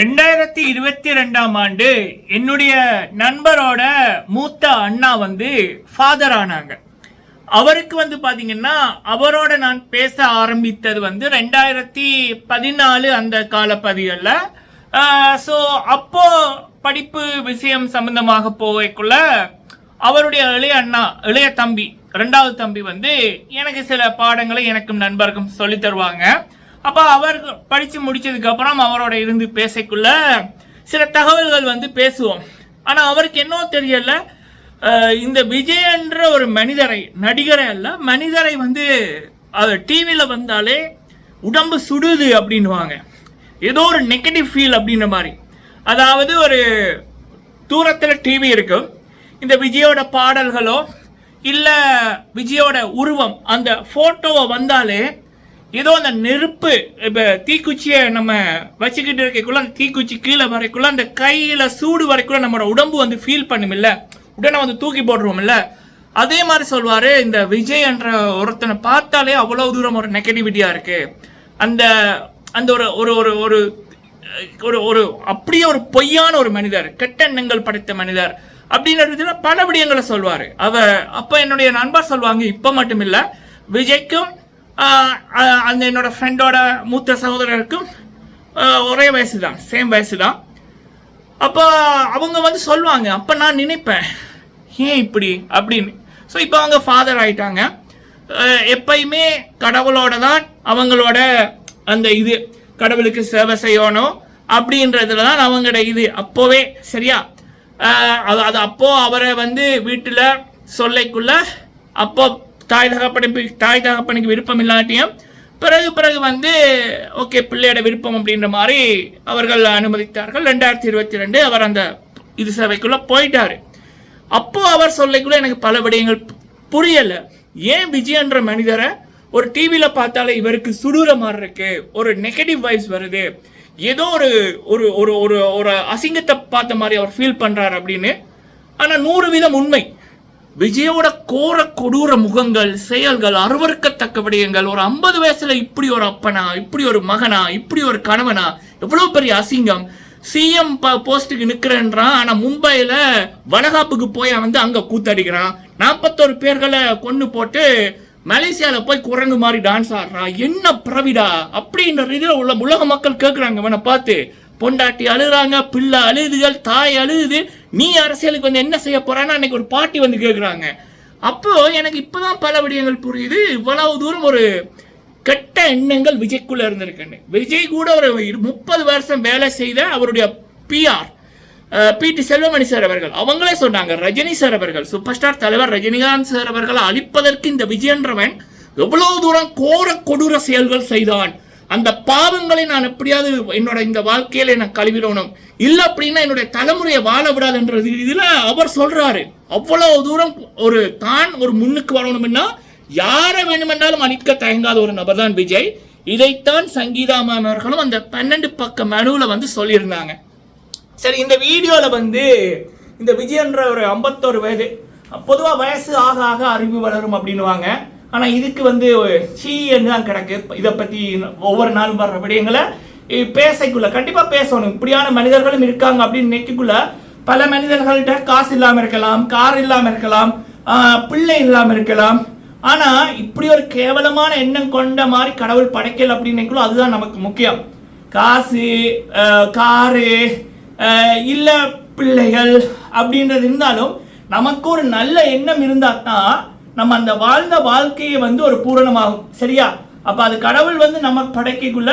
2022 என்னுடைய நண்பரோட மூத்த அண்ணா ஃபாதர் ஆனாங்க. அவருக்கு பாத்தீங்கன்னா அவரோட நான் பேச ஆரம்பித்தது 2014 அந்த காலப்பதிகளில். ஸோ அப்போ படிப்பு விஷயம் சம்பந்தமாக போகக்குள்ள அவருடைய இளைய தம்பி ரெண்டாவது தம்பி எனக்கு சில பாடங்களை எனக்கும் நண்பருக்கும் சொல்லி தருவாங்க. அப்போ அவர் படித்து முடிச்சதுக்கு அப்புறம் அவரோட இருந்து பேசக்குள்ள சில தகவல்கள் பேசுவோம். ஆனால் அவருக்கு என்ன தெரியல, இந்த விஜய் என்ற ஒரு மனிதரை, நடிகரை அல்ல மனிதரை டிவியில் வந்தாலே உடம்பு சுடுது அப்படின்வாங்க. ஏதோ ஒரு நெகட்டிவ் ஃபீல் அப்படின்ற மாதிரி. அதாவது ஒரு தூரத்தில் டிவி இருக்கும், இந்த விஜயோட பாடல்களோ இல்லை விஜயோட உருவம் அந்த ஃபோட்டோவை வந்தாலே ஏதோ அந்த நெருப்பு, இப்போ தீக்குச்சியை நம்ம வச்சுக்கிட்டு இருக்கக்குள்ள அந்த தீக்குச்சி கீழே வரைக்குள்ள அந்த கையில் சூடு வரைக்குள்ள நம்மளோட உடம்பு ஃபீல் பண்ணுமில்ல, உடனே தூக்கி போடுறோம்ல. அதே மாதிரி சொல்வார், இந்த விஜய் என்ற ஒருத்தனை பார்த்தாலே அவ்வளோ தூரம் ஒரு நெகட்டிவிட்டியாக இருக்குது. அந்த அந்த ஒரு ஒரு ஒரு ஒரு ஒரு ஒரு அப்படியே ஒரு பொய்யான ஒரு மனிதர், கெட்ட எண்ணங்கள் படைத்த மனிதர் அப்படின்றதுல பல விடயங்களை சொல்வார். அப்போ என்னுடைய நண்பர் சொல்லுவாங்க, இப்போ மட்டும் இல்லை விஜய்க்கும் அந்த என்னோட ஃப்ரெண்டோட மூத்த சகோதரருக்கும் ஒரே வயசு தான், சேம் வயசு தான். அப்போ அவங்க சொல்லுவாங்க, அப்போ நான் நினைப்பேன் ஏன் இப்படி அப்படின்னு. ஸோ இப்போ அவங்க ஃபாதர் ஆயிட்டாங்க. எப்பயுமே கடவுளோட தான் அவங்களோட அந்த இது, கடவுளுக்கு சேவை செய்யணும் அப்படின்றதுல தான் அவங்களோட இது அப்போவே சரியா. அது அப்போ அவரை வீட்டில் சொல்லைக்குள்ள அப்போ தாய் தகப்பனுக்கு விருப்பம் இல்லாட்டியும் பிறகு ஓகே பிள்ளையோட விருப்பம் அப்படின்ற மாதிரி அவர்கள் அனுமதித்தார்கள். 2022 அவர் அந்த இது சேவைக்குள்ள போயிட்டாரு. அப்போ அவர் சொல்லைக்குள்ள எனக்கு பல விடயங்கள் புரியல. ஏன் விஜய் என்ற மனிதரை ஒரு டிவியில் பார்த்தாலே இவருக்கு சுடுற மாதிரி இருக்கு, ஒரு நெகட்டிவ் வைப்ஸ் வருது, ஏதோ ஒரு ஒரு ஒரு ஒரு அசிங்கத்தை பார்த்த மாதிரி அவர் ஃபீல் பண்றாரு அப்படின்னு. ஆனால் 100% உண்மை. விஜயோட கோர கொடூர முகங்கள், செயல்கள், அருவருக்கத்தக்க விடயங்கள், ஒரு 50 வயசுல இப்படி ஒரு அப்பனா, இப்படி ஒரு மகனா, இப்படி ஒரு கணவனா, எவ்வளவு பெரிய அசிங்கம். சிஎம் போஸ்ட்டுக்கு நிற்கிறேன்றான், ஆனால் மும்பையில் வளகாப்புக்கு போய் அங்கே கூத்தடிக்கிறான். 41 பேர்களை கொண்டு போட்டு மலேசியாவில் போய் குரங்கு மாதிரி டான்ஸ் ஆடுறான். என்ன பிரவிடா அப்படின்ற இதில் உள்ள உலக மக்கள் கேட்குறாங்க. இவனை பார்த்து பொண்டாட்டி அழுகுறாங்க, பிள்ளை அழுதுகள், தாய் அழுகுது. நீ அரசியலுக்கு என்ன செய்ய போறான்னு அன்னைக்கு ஒரு பாட்டி கேட்குறாங்க. அப்போ எனக்கு இப்போதான் பல விடயங்கள் புரியுது. இவ்வளவு தூரம் ஒரு கெட்ட எண்ணங்கள் விஜய்க்குள்ள இருந்திருக்குன்னு. விஜய் கூட ஒரு 30 வருஷம் வேலை செய்த அவருடைய பிஆர் பிடி செல்வமணி சார் அவர்கள் அவங்களே சொன்னாங்க, ரஜினி சார் அவர்கள், சூப்பர் ஸ்டார் தலைவர் ரஜினிகாந்த் சார் அவர்களை அழிப்பதற்கு இந்த விஜய் என்றவன் எவ்வளவு தூரம் கோர கொடூர செயல்கள் செய்தான். அந்த பாவங்களை நான் எப்படியாவது என்னோட இந்த வாழ்க்கையில நான் கழுவிடணும், இல்லை அப்படின்னா என்னுடைய தலைமுறையை வாழ விடாதுன்றது இதுல அவர் சொல்றாரு. அவ்வளவு தூரம் ஒரு முன்னுக்கு வரணும்னா யாரை வேணுமென்றாலும் அழிக்க தயங்காத ஒரு நபர் தான் விஜய். இதைத்தான் சங்கீதா மேம் அவர்களும் அந்த 12 பக்க மனுவில் சொல்லியிருந்தாங்க. சரி, இந்த வீடியோவில் இந்த விஜய் என்ற ஒரு 51 வயது, பொதுவாக வயசு ஆக ஆக அறிவு வளரும் அப்படின்வாங்க. ஆனால் இதுக்கு சீன்னு தான் கிடக்கு. இதை பற்றி ஒவ்வொரு நாளும் வர்ற விடயங்களை பேசக்குள்ள கண்டிப்பாக பேசணும். இப்படியான மனிதர்களும் இருக்காங்க அப்படின்னு நினைக்கக்குள்ள பல மனிதர்கள்ட்ட காசு இல்லாமல் இருக்கலாம், கார் இல்லாமல் இருக்கலாம், பிள்ளை இல்லாமல் இருக்கலாம். ஆனால் இப்படி ஒரு கேவலமான எண்ணம் கொண்ட மாதிரி கடவுள் படைக்கல் அப்படின்னு நினைக்கல. அதுதான் நமக்கு முக்கியம். காசு, காரு இல்லை பிள்ளைகள் அப்படின்றது இருந்தாலும் நமக்கு ஒரு நல்ல எண்ணம் இருந்தால் தான் நம்ம அந்த வாழ்ந்த வாழ்க்கையை ஒரு பூரணமாகும் சரியா. அப்போ அது கடவுள் நம்ம படைக்கக்குள்ள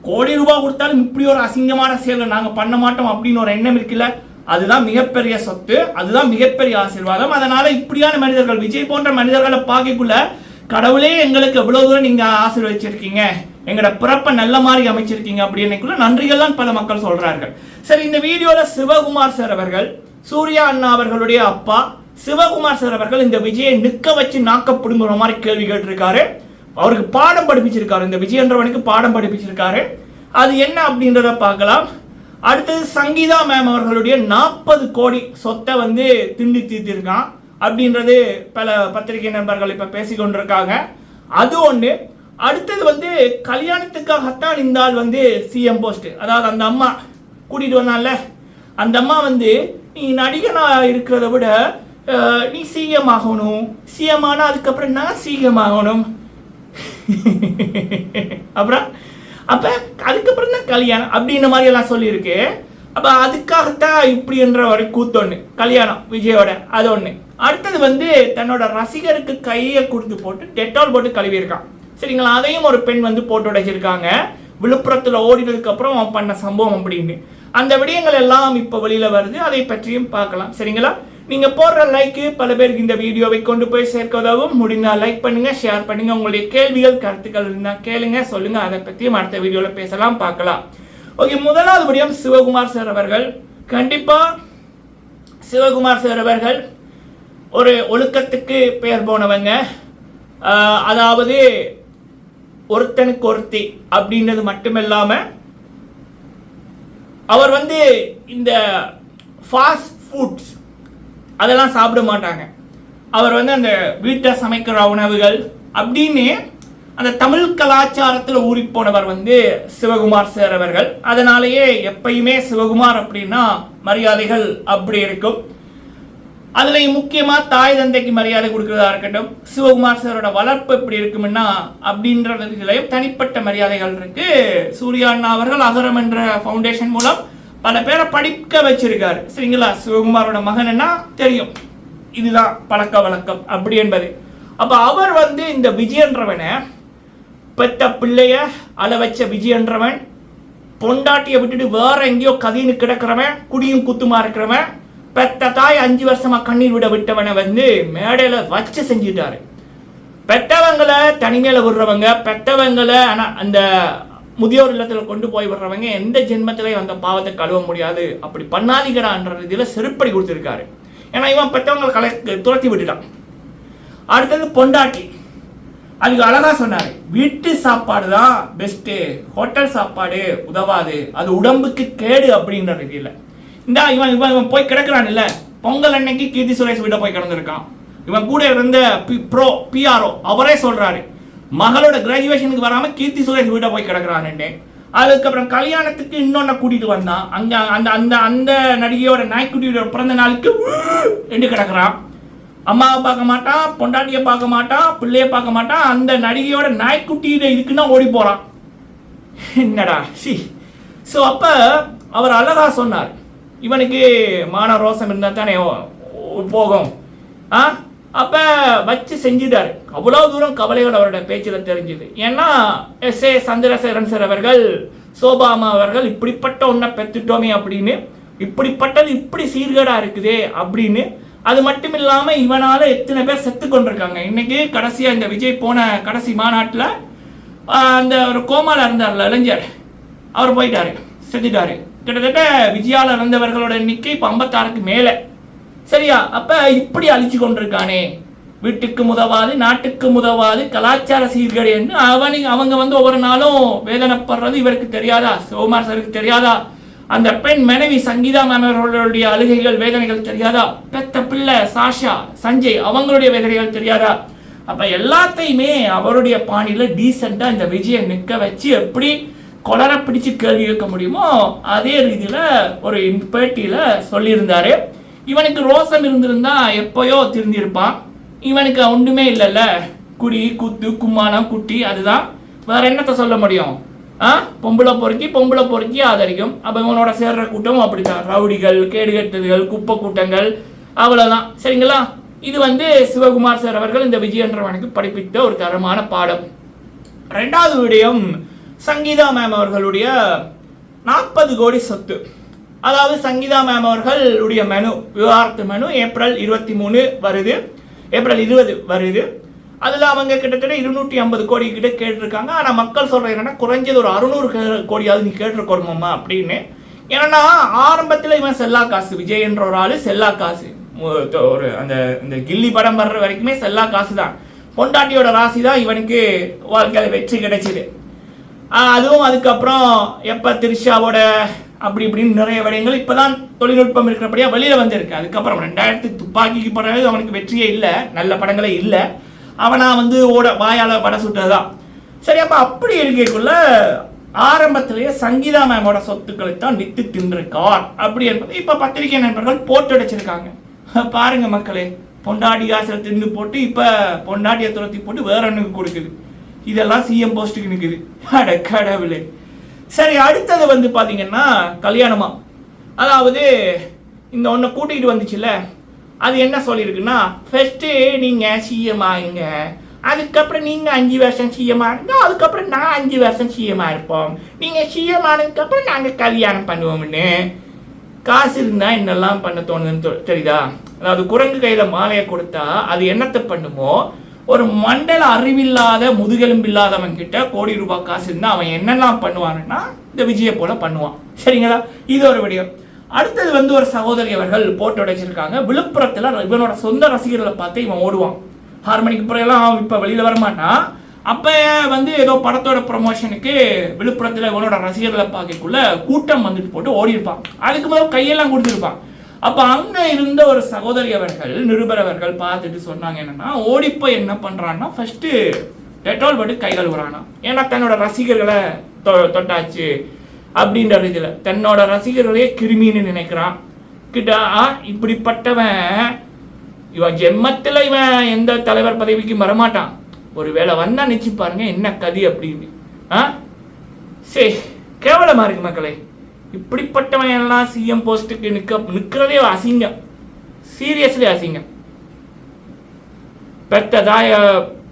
கோடி ரூபாய் கொடுத்தாலும் இப்படி ஒரு அசிங்கமான செயலை நாங்கள் பண்ண மாட்டோம் அப்படின்னு ஒரு எண்ணம் இருக்குல்ல, அதுதான் மிகப்பெரிய சொத்து, அதுதான் மிகப்பெரிய ஆசீர்வாதம். அதனால இப்படியான மனிதர்கள், விஜய் போன்ற மனிதர்களை பார்க்கக்குள்ள கடவுளே எங்களுக்கு எவ்வளவு தூரம் நீங்க ஆசீர்வதிச்சிருக்கீங்க, எங்களோட பிறப்பை நல்ல மாதிரி அமைச்சிருக்கீங்க அப்படின்னுக்குள்ள நன்றிகள் தான் பல மக்கள் சொல்றார்கள். சரி, இந்த வீடியோல சிவகுமார் சார் அவர்கள், சூர்யா அண்ணா அவர்களுடைய அப்பா சிவகுமார் சார் அவர்கள் இந்த விஜயை நிற்க வச்சு நாக்கப்படுங்கிற மாதிரி கேள்வி கேட்டிருக்காரு. அவருக்கு பாடம் படிப்பிச்சிருக்காரு, இந்த விஜய் என்றவனுக்கு பாடம் படிப்பிச்சிருக்காரு. அது என்ன அப்படின்றத பார்க்கலாம். அடுத்தது சங்கீதா மேம் அவர்களுடைய 40 கோடி சொத்தை திண்டி தீர்த்திருக்கான் அப்படின்றது பல பத்திரிகை நண்பர்கள் இப்ப பேசிக்கொண்டிருக்காங்க. அது ஒன்று. அடுத்தது கல்யாணத்துக்காகத்தான் இந்த ஆள் சிஎம் போஸ்ட், அதாவது அந்த அம்மா கூட்டிகிட்டு வந்தான்ல, அந்த அம்மா வந்து நீ நடிகனாக இருக்கிறத விட நீ சிஎம் ஆகணும், சிஎம் ஆனால் அதுக்கப்புறம் நான் சிஎம் ஆகணும், அப்புறம் அப்போ அதுக்கப்புறம் தான் கல்யாணம் அப்படின்ற மாதிரி எல்லாம் சொல்லியிருக்கு. அப்போ அதுக்காகத்தான் இப்படி என்ற ஒரு கூத்தொன்று கல்யாணம் விஜயோட, அது ஒன்று. அடுத்தது வந்து தன்னோட ரசிகருக்கு கையை கொடுத்து போட்டு டெட்டால் போட்டு கழுவியிருக்கான். சரிங்களா, அதையும் ஒரு பெண் வந்து போட்டு உடைச்சிருக்காங்க. விழுப்புரத்தில் ஓடினதுக்கு அப்புறம் அவன் பண்ண சம்பவம் அப்படின்னு அந்த விடயங்கள் எல்லாம் இப்போ வெளியில் வருது. அதை பற்றியும் பார்க்கலாம். சரிங்களா, நீங்கள் போடுற லைக்கு பல பேருக்கு இந்த வீடியோவை கொண்டு போய் சேர்க்க உதவும். முடிந்தால் லைக் பண்ணுங்கள், ஷேர் பண்ணுங்கள். உங்களுடைய கேள்விகள் கருத்துக்கள் இருந்தால் கேளுங்க, சொல்லுங்கள். அதை பற்றியும் அடுத்த வீடியோவில் பேசலாம், பார்க்கலாம். ஓகே, முதலாவது விடயம் சிவகுமார் சார் அவர்கள். கண்டிப்பாக சிவகுமார் சார் அவர்கள் ஒரு ஒழுக்கத்துக்கு பெயர் போனவங்க. அதாவது ஒருத்தனுக்கு ஒருத்தி அப்படின்றது மட்டுமில்லாமல் அவர் வந்து இந்த ஃபாஸ்ட் ஃபுட்ஸ் அதெல்லாம் சாப்பிட மாட்டாங்க. அவர் வந்து அந்த வீட்டில் சமைக்கிற உணவுகள் அப்படின்னு அந்த தமிழ் கலாச்சாரத்தில் ஊறி போனவர் வந்து சிவகுமார் சார் அவர்கள். அதனாலேயே எப்பயுமே சிவகுமார் அப்படின்னா மரியாதைகள் அப்படி இருக்கும். அதுலேயும் முக்கியமாக தாய் தந்தைக்கு மரியாதை கொடுக்குறதா இருக்கட்டும், சிவகுமார் சாரோட வளர்ப்பு எப்படி இருக்கும்னா அப்படின்ற விதத்திலையும் தனிப்பட்ட மரியாதைகள் இருக்கு. சூர்யா அண்ணா அவர்கள் அகரம் என்ற ஃபவுண்டேஷன் மூலம் பல பேரை படிக்க வச்சிருக்காரு. சரிங்களா, சிவகுமாரோட மகன்னா தெரியும், இதுதான் பழக்க வழக்கம் அப்படி என்பது. அப்போ அவர் வந்து இந்த விஜயன்றவனை பெத்த பிள்ளைய அழ வச்ச விஜயன்றவன், பொண்டாட்டியை விட்டுட்டு வேற எங்கேயோ கதின்னு கிடக்கிறவன், குடியும் குத்துமா இருக்கிறவன், பெத்த தாய் 5 வருஷமா கண்ணீர் விட விட்டவனை வந்து மேடையில வச்சு செஞ்சுட்டாரு. பெத்தவங்களை தனிமையில விடுறவங்க, பெத்தவங்களை அந்த முதியோர் இல்லத்தில் கொண்டு போய் விடுறவங்க எந்த ஜென்மத்திலையும் அந்த பாவத்தை கழுவ முடியாது. அப்படி பண்ணாதீங்கடான்ற இதில் செருப்படி கொடுத்துருக்காரு. ஏன்னா இவன் பெற்றவங்களை துரத்தி விட்டுட்டான். அடுத்தது பொண்டாட்டி, அதுக்கு அழகா சொன்னாரு, வீட்டு சாப்பாடு தான் பெஸ்ட்டு, ஹோட்டல் சாப்பாடு உதவாது, அது உடம்புக்கு கேடு அப்படின்ற ரீதியில். இந்த இவன் இவன் இவன் போய் கிடக்கிறான் இல்லை, பொங்கல் அன்னைக்கு கீர்த்தி சுரேஷ் வீட்டை போய் கிடந்திருக்கான். இவன் கூட இருந்த பிஆர்ஓ அவரே சொல்றாரு, மகளோட கிராஜுவேஷனுக்கு வராம கீர்த்தி சுரேஷ் வீட்டை போய் கிடக்கிறான்னு. அதுக்கப்புறம் கல்யாணத்துக்கு இன்னொன்னு கூட்டிட்டு வந்தான். அங்க அந்த அந்த அந்த நடிகையோட நாய்க்குட்டியோட பிறந்த நாளுக்கு ரெண்டு கிடக்குறான். அம்மாவை பார்க்க மாட்டான், பொண்டாட்டியை பார்க்க மாட்டான், பிள்ளைய பார்க்க மாட்டான். அந்த நடிகையோட நாய்க்குட்டியில இருக்குன்னா ஓடி போறான். என்னடா சி. ஸோ அப்ப அவர் அழகா சொன்னார், இவனுக்கு மான ரோசம் இருந்தா தானே போகும். அப்ப வச்சு செஞ்சுட்டாரு. அவ்வளவு தூரம் கவலைகள் அவரோட பேச்சில் தெரிஞ்சுது. ஏன்னா எஸ்.ஏ. சந்திரசேகரன் சார் அவர்கள், சோபாமா அவர்கள் இப்படிப்பட்ட ஒன்றை பெற்றுட்டோமே அப்படின்னு, இப்படிப்பட்டது இப்படி சீர்கேடா இருக்குதே அப்படின்னு. அது மட்டும் இல்லாம இவனால எத்தனை பேர் செத்து கொண்டிருக்காங்க. இன்னைக்கு கடைசியா இந்த விஜய் போன கடைசி மாநாட்டில் அந்த ஒரு கோமால இருந்தார்ல இளைஞர், அவர் போயிட்டாரு, செத்துட்டாரு. கிட்டத்தட்ட விஜயால இறந்தவர்களோட எண்ணிக்கை இப்போ 56க்கு மேலே. சரியா, அப்ப இப்படி அழிச்சு கொண்டிருக்கானே, வீட்டுக்கு முதவாது, நாட்டுக்கு முதவாது, கலாச்சார சீர்கேடு என்று அவங்க வந்து ஒவ்வொரு நாளும் வேதனைப்படுறது இவருக்கு தெரியாதா? சிவகுமார் சாருக்கு தெரியாதா? அந்த பெண் மனைவி சங்கீதா மேம் அவர்களுடைய அழுகைகள் வேதனைகள் தெரியாதா? பெத்த பிள்ளை சாஷா சஞ்சய் அவங்களுடைய வேதனைகள் தெரியாதா? அப்ப எல்லாத்தையுமே அவருடைய பாணியில டீசெண்டா இந்த விஜயை நிற்க வச்சு எப்படி கொலரை பிடிச்சு கேள்வி கேட்க முடியுமோ அதே ரீதியில ஒரு பேட்டியில சொல்லியிருந்தாரு. இவனுக்கு ரோசம் இருந்திருந்தா எப்பயோ திருந்திருப்பான். இவனுக்கு ஒன்றுமே இல்லைல்ல, குடி குத்து கும்மானம் குட்டி, அதுதான். வேற என்னத்தை சொல்ல முடியும்? பொம்பளை பொறுக்கி ஆதரிக்கும். அப்போ இவனோட சேர்ற கூட்டமும் அப்படித்தான், ரவுடிகள், கேடுகட்டுதல், குப்பை கூட்டங்கள், அவ்வளோதான். சரிங்களா, இது வந்து சிவகுமார் சார் அவர்கள் இந்த விஜயன்றவனுக்கு படிப்பித்த ஒரு தரமான பாடம். 2வது விடயம், சங்கீதா மேம் அவர்களுடைய 40 கோடி சொத்து. அதாவது சங்கீதா மேம் அவர்களுடைய மெனு, விவாகரத்து மெனு ஏப்ரல் 23 வருது, ஏப்ரல் 20 வருது. அதில் அவங்க கிட்டத்தட்ட 250 கோடி கிட்ட கேட்டிருக்காங்க. ஆனால் மக்கள் சொல்கிறது என்னன்னா, குறைஞ்சது ஒரு 600 கோடியாவது நீ கேட்டிருக்கணுமாம்மா அப்படின்னு. ஏன்னா ஆரம்பத்தில் இவன் செல்லா காசு, விஜய் என்ற ஒரு ஆள் செல்லா காசு, ஒரு அந்த கில்லி படம் வர்ற வரைக்குமே செல்லா காசு தான். பொண்டாட்டியோட ராசி தான் இவனுக்கு வாழ்க்கையில் வெற்றி கிடைச்சிது. அதுவும் அதுக்கப்புறம் எப்போ திரிஷாவோட அப்படி இப்படின்னு நிறைய விடயங்கள் இப்போதான் தொழில்நுட்பம் இருக்கிறபடியா வெளியில் வந்திருக்கு. அதுக்கப்புறம் 2000 துப்பாக்கிக்கு பிறகு அவனுக்கு வெற்றியே இல்லை, நல்ல படங்களே இல்லை. அவனா வந்து வாயால் பட சுட்டதுதான். சரி, அப்போ அப்படி இருக்கக்குள்ள ஆரம்பத்திலேயே சங்கீதா மேமோட சொத்துக்களை தான் வித்து தின்றிருக்கார் அப்படி என்பதை இப்ப பத்திரிகை நண்பர்கள் போட்டு அடைச்சிருக்காங்க. பாருங்க மக்களே, பொண்டாடி காசில் தின்னு போட்டு இப்ப பொண்டாட்டியை துரத்தி போட்டு வேற ஒண்ணுக்கு கொடுக்குது. இதெல்லாம் சிஎம் போஸ்ட்டுக்கு நிற்குது. அட கடவுளே. சரி, அடுத்தது வந்து பாத்தீங்கன்னா கல்யாணமா, அதாவது இந்த ஒன்றை கூட்டிகிட்டு வந்துச்சுல்ல, அது என்ன சொல்லியிருக்குன்னா, ஃபர்ஸ்ட்டு நீங்கள் சிஎம் ஆகுங்க, அதுக்கப்புறம் நீங்கள் 5 வருஷம் சிஎம் ஆகுங்க, அதுக்கப்புறம் நான் 5 வருஷம் சிஎம் இருப்போம், நீங்கள் சிஎம் ஆனதுக்கப்புறம் நாங்கள் கல்யாணம் பண்ணுவோம்னு. காசு இருந்தால் என்னெல்லாம் பண்ண தோணுதுன்னு தெரியுதா? அதாவது குரங்கு கையில் மாலையை கொடுத்தா அது என்னத்தை பண்ணுமோ, ஒரு மண்டல அறிவில்லாத முதுகெலும்பில்லாதவன் கிட்ட கோடி ரூபாய் காசு இருந்தால் அவன் என்னெல்லாம் பண்ணுவான்னா இந்த விஜயை போல பண்ணுவான். சரிங்களா? இது ஒரு விடயம். அடுத்தது வந்து ஒரு சகோதரி அவர்கள் போட்டு உடைச்சிருக்காங்க. விழுப்புரத்தில் இவனோட சொந்த ரசிகர்களை பார்த்து இவன் ஓடுவான். 6 மணிக்கு பிறகுலாம் இப்போ வெளியில் வரமாட்டான். அப்போ வந்து ஏதோ படத்தோட ப்ரொமோஷனுக்கு விழுப்புரத்தில் இவனோட ரசிகர்களை பார்க்கக்குள்ள கூட்டம் வந்துட்டு போட்டு ஓடி இருப்பான். அதுக்கு முதல் கையெல்லாம் கொடுத்துருப்பான். அப்போ அங்கே இருந்த ஒரு சகோதரி அவர்கள், நிருபர் அவர்கள் பார்த்துட்டு சொன்னாங்க என்னன்னா, ஓடிப்போய் என்ன பண்ணுறான்னா ஃபர்ஸ்ட்டு டெட்டால் போட்டு கை கழுவுறானா. ஏன்னா தன்னோட ரசிகர்களை தொட்டாச்சு அப்படின்ற இதில் தன்னோட ரசிகர்களே கிருமின்னு நினைக்கிறான். கிட்ட இப்படிப்பட்டவன் இவன் ஜென்மத்தில் இவன் எந்த தலைவர் பதவிக்கு வரமாட்டான். ஒரு வேளை வந்தா நிச்சு பாருங்க என்ன கதி அப்படின்னு. சரி, கேவலமா இருக்கு மக்களே. இப்படிப்பட்டவன் எல்லாம் சிஎம் போஸ்ட்டுக்கு நிற்கிறதே அசிங்கம். சீரியஸ்லி அசிங்கம். பெத்த தாய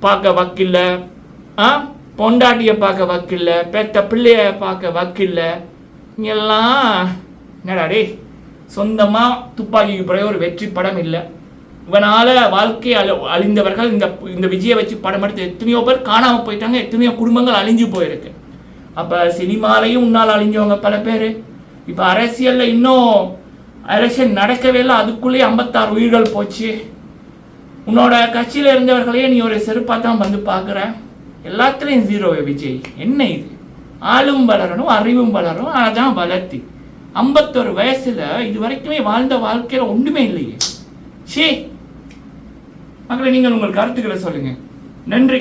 பார்க்க வக்கில்ல, பொண்டாட்டியை பார்க்க வக்கில்ல, பெத்த பிள்ளைய பார்க்க வக்கில்ல. இங்கெல்லாம் என்னடா சொந்தமாக துப்பாக்கிக்கு பிறகு ஒரு வெற்றி படம் இல்லை. இவனால் வாழ்க்கை அழிந்தவர்கள் இந்த விஜயை வச்சு படம் எடுத்து எத்தனையோ பேர் காணாமல் போயிட்டாங்க. எத்தனையோ குடும்பங்கள் அழிஞ்சு போயிருக்கு. அப்போ சினிமாலையும் உன்னால் அழிஞ்சவங்க பல பேர். இப்போ அரசியலில் இன்னும் எலெக்ஷன் நடக்கவே இல்லை, அதுக்குள்ளேயே 56 உயிர்கள் போச்சு. உன்னோட கட்சியில் இருந்தவர்களையே நீ ஒரு செருப்பாக தான் வந்து பார்க்குற. எல்லாத்துலேயும் ஜீரோ விஜய். என்ன இது? ஆளும் வளரணும், அறிவும் வளரும், அதான் வளர்த்தி. 51 வயசுல இது வரைக்குமே வாழ்ந்த வாழ்க்கையில் ஒன்றுமே இல்லையே. சே மக்களை, நீங்கள் உங்கள் கருத்துக்களை சொல்லுங்க. நன்றி.